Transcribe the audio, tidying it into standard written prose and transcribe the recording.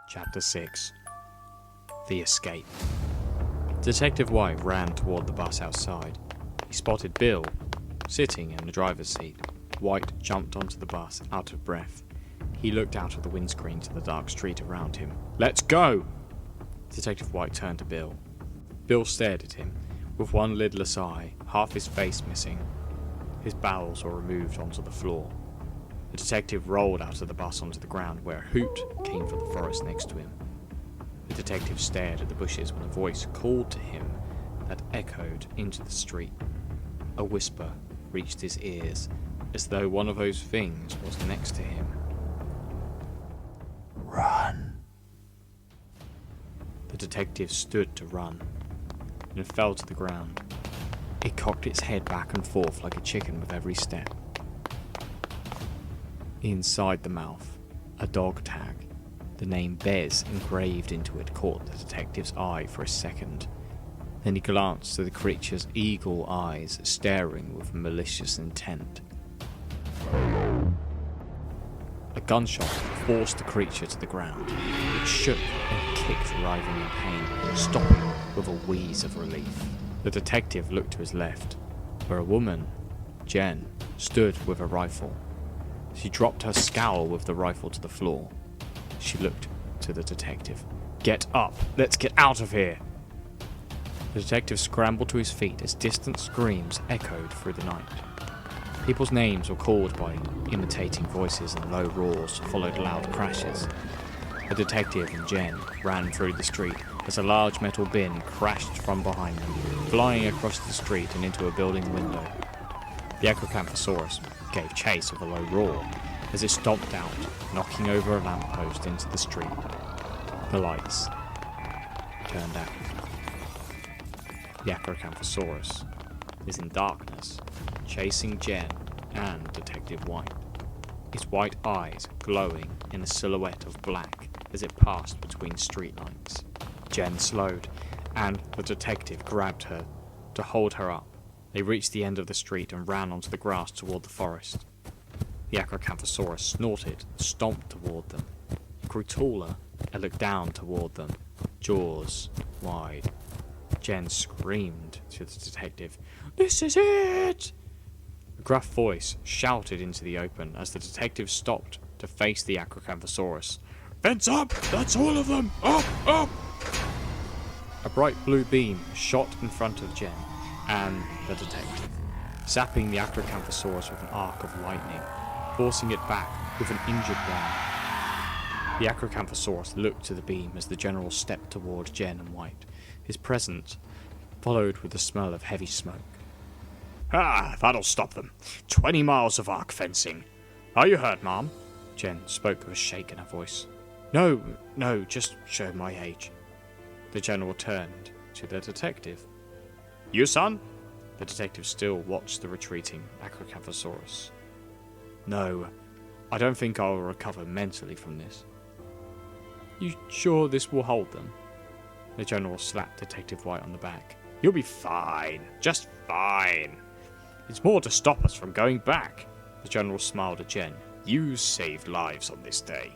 Chapter 6. The Escape. Detective White ran toward the bus outside. He spotted Bill, sitting in the driver's seat. White jumped onto the bus, out of breath. He looked out of the windscreen to the dark street around him. "Let's go!" Detective White turned to Bill. Bill stared at him, with one lidless eye, half his face missing. His bowels were removed onto the floor. The detective rolled out of the bus onto the ground, where a hoot came from the forest next to him. The detective stared at the bushes when a voice called to him that echoed into the street. A whisper reached his ears, as though one of those things was next to him. "Run." The detective stood to run, and fell to the ground. It cocked its head back and forth like a chicken with every step. Inside the mouth, a dog tag, the name Bez engraved into it, caught the detective's eye for a second. Then he glanced at the creature's eagle eyes, staring with malicious intent. A gunshot forced the creature to the ground. It shook and kicked, writhing in pain, stopping with a wheeze of relief. The detective looked to his left, where a woman, Jen, stood with a rifle. She dropped her scowl with the rifle to the floor. She looked to the detective. "Get up! Let's get out of here!" The detective scrambled to his feet as distant screams echoed through the night. People's names were called by imitating voices, and low roars followed loud crashes. The detective and Jen ran through the street as a large metal bin crashed from behind them, flying across the street and into a building window. The Acrocanthosaurus gave chase with a low roar as it stomped out, knocking over a lamppost into the street. The lights turned out. The Acrocanthosaurus is in darkness, chasing Jen and Detective White, its white eyes glowing in a silhouette of black as it passed between streetlights. Jen slowed, and the detective grabbed her to hold her up. They reached the end of the street and ran onto the grass toward the forest. The Acrocanthosaurus snorted and stomped toward them. It grew taller and looked down toward them, jaws wide. Jen screamed to the detective, "This is it!" A gruff voice shouted into the open as the detective stopped to face the Acrocanthosaurus. "Fence up! That's all of them! Up! Up!" A bright blue beam shot in front of Jen and the detective, zapping the Acrocanthosaurus with an arc of lightning, forcing it back with an injured one. The Acrocanthosaurus looked to the beam as the general stepped toward Jen and White, his presence followed with the smell of heavy smoke. "Ah, that'll stop them. 20 miles of arc fencing. Are you hurt, Mom?" Jen spoke with a shake in her voice. No, just show my age." The general turned to the detective. "You, son?" The detective still watched the retreating Acrocanthosaurus. "No, I don't think I'll recover mentally from this." "You sure this will hold them?" The general slapped Detective White on the back. "You'll be fine, just fine. It's more to stop us from going back." The general smiled at Jen. "You saved lives on this day."